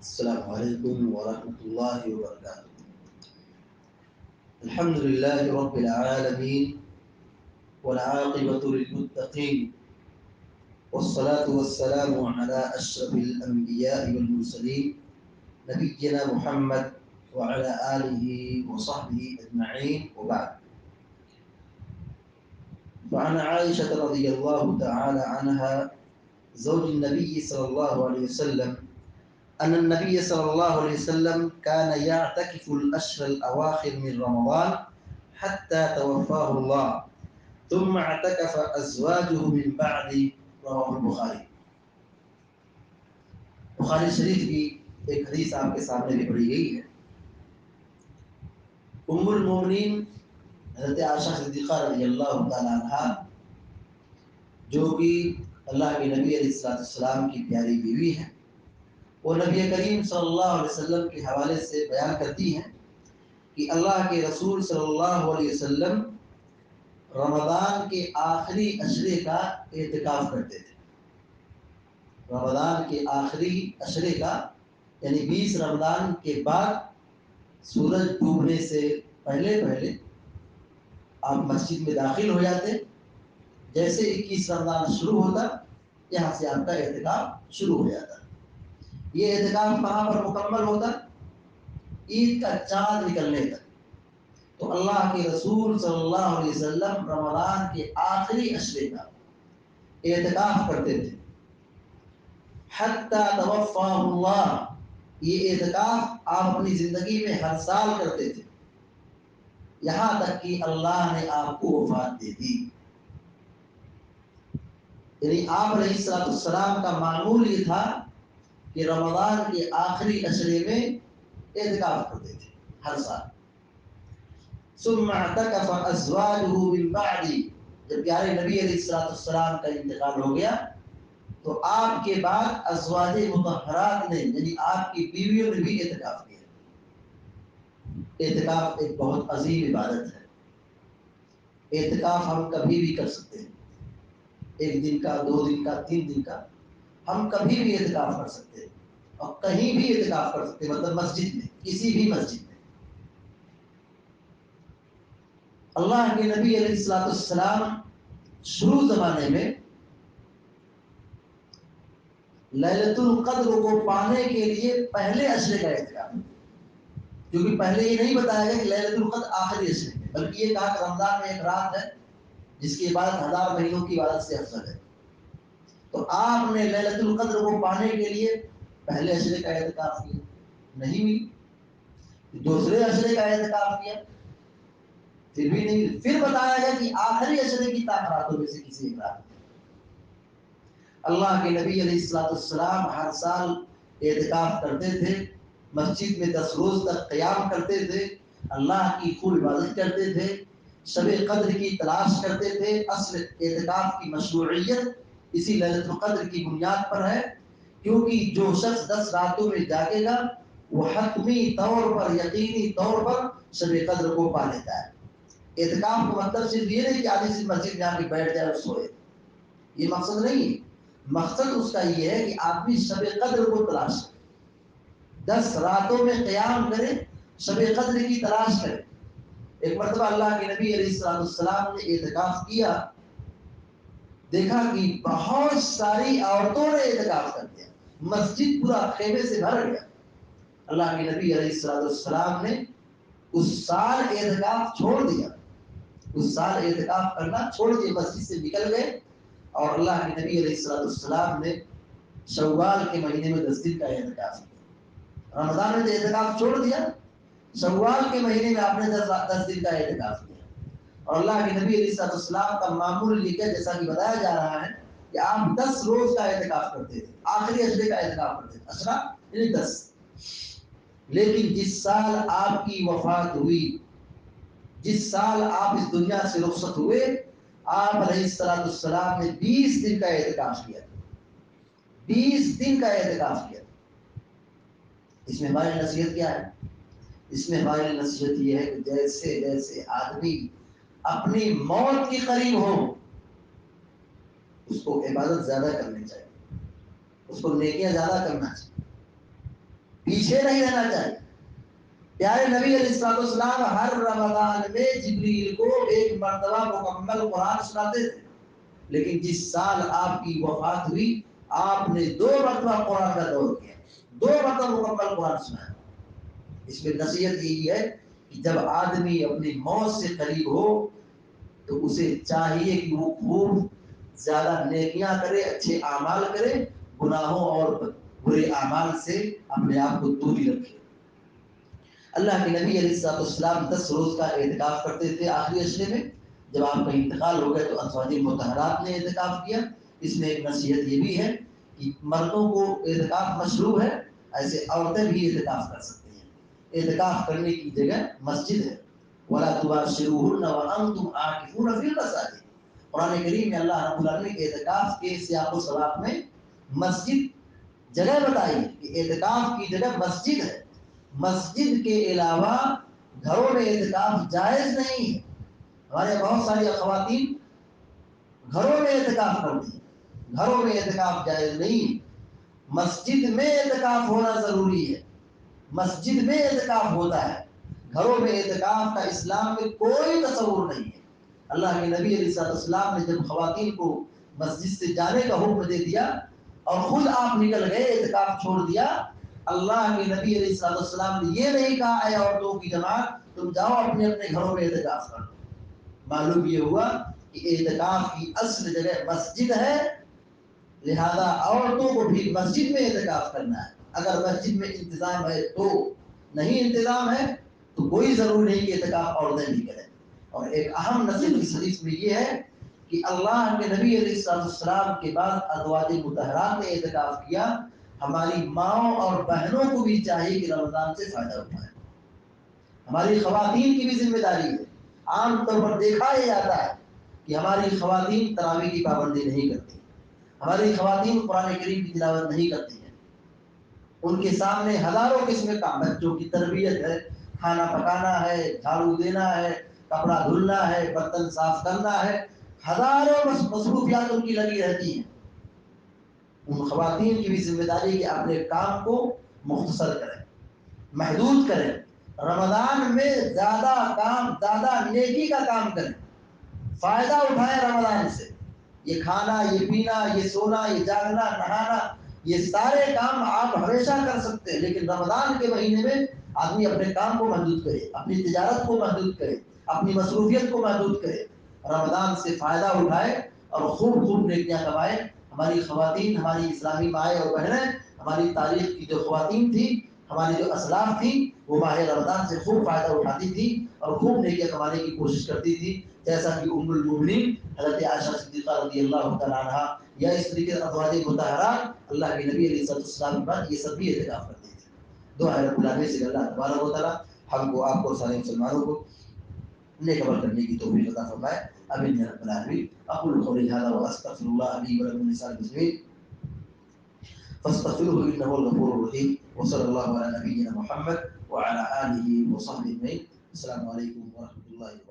السلام عليكم ورحمة الله وبركاته. الحمد لله رب العالمين والعاقبة للمتقين والصلاة والسلام على أشرف الأنبياء والمرسلين نبينا محمد وعلى آله وصحبه أجمعين وبعد. فعن عائشة رضي الله تعالى عنها زوج النبي صلى الله عليه وسلم أن النبي صلى الله عليه وسلم كان يعتكف الأشهر الأواخر من رمضان حتى توفاه الله ثم اعتكف أزواجه من بعد. رواه البخاری. بخاری شریف کی ایک حدیث آپ کے سامنے بھی پڑھی گئی ہے. ام المومنین حضرت عائشہ صدیقہ رضی اللہ تعالی عنہا جو کہ اللہ کے نبی علیہ السلام کی پیاری بیوی ہے، وہ نبی کریم صلی اللہ علیہ وسلم کے حوالے سے بیان کرتی ہیں کہ اللہ کے رسول صلی اللہ علیہ وسلم رمضان کے آخری عشرے کا اعتکاف کرتے تھے. رمضان کے آخری عشرے کا یعنی 20 رمضان کے بعد سورج ڈوبنے سے پہلے آپ مسجد میں داخل ہو جاتے. جیسے 21 رمضان شروع ہوتا یہاں سے آپ کا اعتکاف شروع ہو جاتا. یہ اعتکاف کہاں پر مکمل ہوتا؟ عید کا چاند نکلنے تک. تو اللہ کے رسول صلی اللہ علیہ وسلم رمضان کے آخری عشرے کا اعتکاف کرتے تھے. حتی توفاہ اللہ، یہ اعتکاف آپ اپنی زندگی میں ہر سال کرتے تھے یہاں تک کہ اللہ نے آپ کو وفات دے دی. یعنی آپ علیہ السلام کا معمول یہ تھا کہ رمضان کے آخری عشرے میں اعتکاف کرتے تھے ہر سال. ثم اعتکف ازواجہ من بعدی، جب پیارے نبی علیہ السلام کا انتقال ہو گیا تو آپ کے بعد ازواج مطہرات نے یعنی آپ کی بیویوں نے بھی اعتکاف کیا. اعتکاف ایک بہت عظیم عبادت ہے. اعتکاف ہم کبھی بھی کر سکتے ہیں، 1 دن کا، 2 دن کا، 3 دن کا، ہم کبھی بھی اعتکاف کر سکتے ہیں اور کہیں بھی اعتکاف کر سکتے ہیں، مطلب مسجد میں، کسی بھی مسجد میں. اللہ کے نبی علیہ السلام شروع زمانے میں لیلۃ القدر کو پانے کے لیے پہلے عشرے کا اعتکاف، کیونکہ پہلے یہ نہیں بتایا گیا کہ لیلۃ القدر آخری عشرے میں، بلکہ یہ کہا کہ رمضان میں ایک رات ہے جس کی عبادت 1000 مہینوں کی عبادت سے افضل ہے. تو آپ نے لیلۃ القدر کو پانے کے لیے پہلے عشرے کا اعتکاف کیا، نہیں ہوئی. دوسرے عشرے کا اعتکاف کیا، پھر بھی نہیں. پھر بتایا گیا کہ آخری عشرے کی راتوں میں سے کسی ایک رات. اللہ کے نبی علیہ السلام ہر سال اعتکاف کرتے تھے، مسجد میں 10 روز تک قیام کرتے تھے، اللہ کی خوب عبادت کرتے تھے، شب قدر کی تلاش کرتے تھے. اصل اعتکاف کی مشروعیت اسی لیلۃ القدر کی بنیاد پر ہے، کیونکہ جو شخص 10 راتوں میں جاگے گا وہ حتمی طور پر، یقینی طور پر شب قدر کو پا لیتا ہے. اعتکاف کا مطلب صرف یہ نہیں کہ آدمی صرف مسجد میں آ کے بیٹھ جائے اور سوئے، یہ مقصد نہیں ہے. مقصد اس کا یہ ہے کہ آدمی شب قدر کو تلاش کرے، 10 راتوں میں قیام کرے، شب قدر کی تلاش کرے. ایک مرتبہ اللہ کے نبی علیہ السلام نے اعتکاف کیا، دیکھا کہ بہت ساری عورتوں نے اعتکاف کر دیا، مسجد پورا خیمے سے بھر گیا. اللہ کے نبی علیہ السلام نے اس سال اعتکاف چھوڑ دیا، اس سال اعتکاف کرنا چھوڑ دیا، مسجد سے نکل گئے. اور اللہ کے نبی علیہ السلام نے شوال کے مہینے میں 10 دن کا اعتکاف کیا. رمضان میں تو اعتکاف چھوڑ دیا، شوال کے مہینے میں آپ نے 10 دن کا اعتکاف کیا. اور اللہ کے نبی علیہ السلام کا معمول یہ کیا، جیسا کہ بتایا جا رہا ہے کہ آپ 10 روز کا اعتکاف کرتے تھے، آخری عشرے کا اعتکاف کرتے تھے، عشرہ یعنی 10. لیکن جس سال آپ کی وفات ہوئی، جس سال آپ اس دنیا سے رخصت ہوئے، آپ علیہ السلام نے 20 دن کا اعتکاف کیا، 20 دن کا اعتکاف کیا. اس میں ہماری نصیحت کیا ہے؟ اس میں ہماری نصیحت یہ ہے کہ جیسے جیسے آدمی اپنی موت کے قریب ہو اس کو عبادت زیادہ کرنی چاہیے، اس کو نیکیاں زیادہ کرنا چاہیے. پیچھے نہیں رہنا چاہیے. پیارے نبی علیہ السلام ہر رمضان میں جبریل کو ایک مرتبہ مکمل قرآن سناتے تھے، لیکن جس سال آپ کی وفات ہوئی آپ نے 2 مرتبہ قرآن کا دور کیا، 2 مرتبہ مکمل قرآن سنایا. اس میں نصیحت یہی ہے کہ جب آدمی اپنی موت سے قریب ہو تو اسے چاہیے کہ وہ خوب زیادہ نیکیاں کرے، اچھے اعمال کرے، گناہوں اور برے اعمال سے اپنے آپ کو دوری رکھے. اللہ کے نبی علیہ السلام 10 روز کا اعتکاف کرتے تھے آخری عشرے میں. جب آپ کا انتقال ہو گیا تو ازواج مطہرات نے اعتکاف کیا. اس میں ایک نصیحت یہ بھی ہے کہ مردوں کو اعتکاف مشروع ہے، ایسے عورتیں بھی اعتکاف کر سکتی ہیں. اعتکاف کرنے کی جگہ مسجد ہے. وَلَا تُبَاشِرُوهُنَّ وَأَنْتُمْ عَاكِفُونَ فِي الْمَسَاجِدِ. قرآن کریم میں اللہ رب العالمین نے اعتکاف کے سیاق و سباق میں مسجد جگہ بتائی ہے کہ اعتکاف کی جگہ مسجد ہے. مسجد کے علاوہ گھروں میں اعتکاف جائز نہیں ہے. ہمارے بہت ساری خواتین گھروں میں اعتکاف کرتی ہیں، گھروں میں اعتکاف جائز نہیں. مسجد میں اعتکاف ہونا ضروری ہے، مسجد میں اعتکاف ہوتا ہے. گھروں میں اعتکاف کا اسلام میں کوئی تصور نہیں ہے. اللہ کے نبی علیہ السلام نے جب خواتین کو مسجد سے جانے کا حکم دے دیا اور خود آپ نکل گئے، اعتکاف چھوڑ دیا، اللہ کے نبی علیہ السلام نے یہ نہیں کہا اے عورتوں کی جماعت تم جاؤ اپنے اپنے گھروں میں اعتکاف کرو. معلوم یہ ہوا کہ اعتکاف کی اصل جگہ مسجد ہے، لہذا عورتوں کو بھی مسجد میں اعتکاف کرنا ہے. اگر مسجد میں انتظام ہے تو، نہیں انتظام ہے تو کوئی ضروری نہیں کہ اعتکاف عورتیں بھی کریں. اور ایک اہم نصیحت اس حدیث میں یہ ہے کہ اللہ کے نبی علیہ السلام کے بعد ازواج مطہرات نے اعتکاف کیا. ہماری ماؤں اور بہنوں کو بھی چاہیے کہ رمضان سے فائدہ اٹھائیں. ہماری خواتین کی بھی ذمہ داری ہے. عام طور پر دیکھا یہ جاتا ہے کہ ہماری خواتین تراویح کی پابندی نہیں کرتی، ہماری خواتین قرآن کریم کی تلاوت نہیں کرتی ہیں. ان کے سامنے ہزاروں قسم کے کام، بچوں کی تربیت ہے، کھانا پکانا ہے، جھاڑو دینا ہے، کپڑا دھلنا ہے، برتن صاف کرنا ہے، ہزاروں مصروفیات ان کی لگی رہتی ہیں. ان خواتین کی بھی ذمہ داری کہ اپنے کام کو مختصر کریں، محدود کریں. رمضان میں زیادہ کام، زیادہ نیکی کا کام کریں، فائدہ اٹھائیں رمضان سے. یہ کھانا، یہ پینا، یہ سونا، یہ جاگنا، نہانا، یہ سارے کام آپ ہمیشہ کر سکتے ہیں، لیکن رمضان کے مہینے میں آدمی اپنے کام کو محدود کرے، اپنی تجارت کو محدود کرے، اپنی مصروفیت کو محدود کرے. رمضان سے فائدہ اٹھائے اور خوب خوب نیکیاں کمائے. ہماری خواتین، ہماری اسلامی مائیں اور بہنیں، ہماری تاریخ کی جو خواتین تھی، ہماری جو اسلاف تھی، وہ ماہ رمضان سے خوب فائدہ اٹھاتی تھی اور خوب نیکیاں کمانے کی کوشش کرتی تھی. جیسا کہ ام المؤمنین حضرت عائشہ صدیقہ رضی اللہ تعالیٰ عنہا، یا اس طریقے سے ازواج مطہرات اللہ کے نبی علیہ السلام کے بعد یہ سب بھی اعتکاف کرتے تھے. دعا ہے رب العالمین سے اللہ تبارک و تعالیٰ ہم کو، آپ کو، سارے مسلمانوں کو نیک عمل کرنے کی توفیق عطا فرمائے. آمین یا رب العالمین. اقول قولی ھذا واستغفر اللہ لی ولکم ولسائر المسلمین فاستغفروه انه هو الغفور الرحیم. وصلی اللہ علی نبینا محمد وعلى آله وصحبه اجمعین. السلام علیکم ورحمۃ اللہ وبرکاتہ.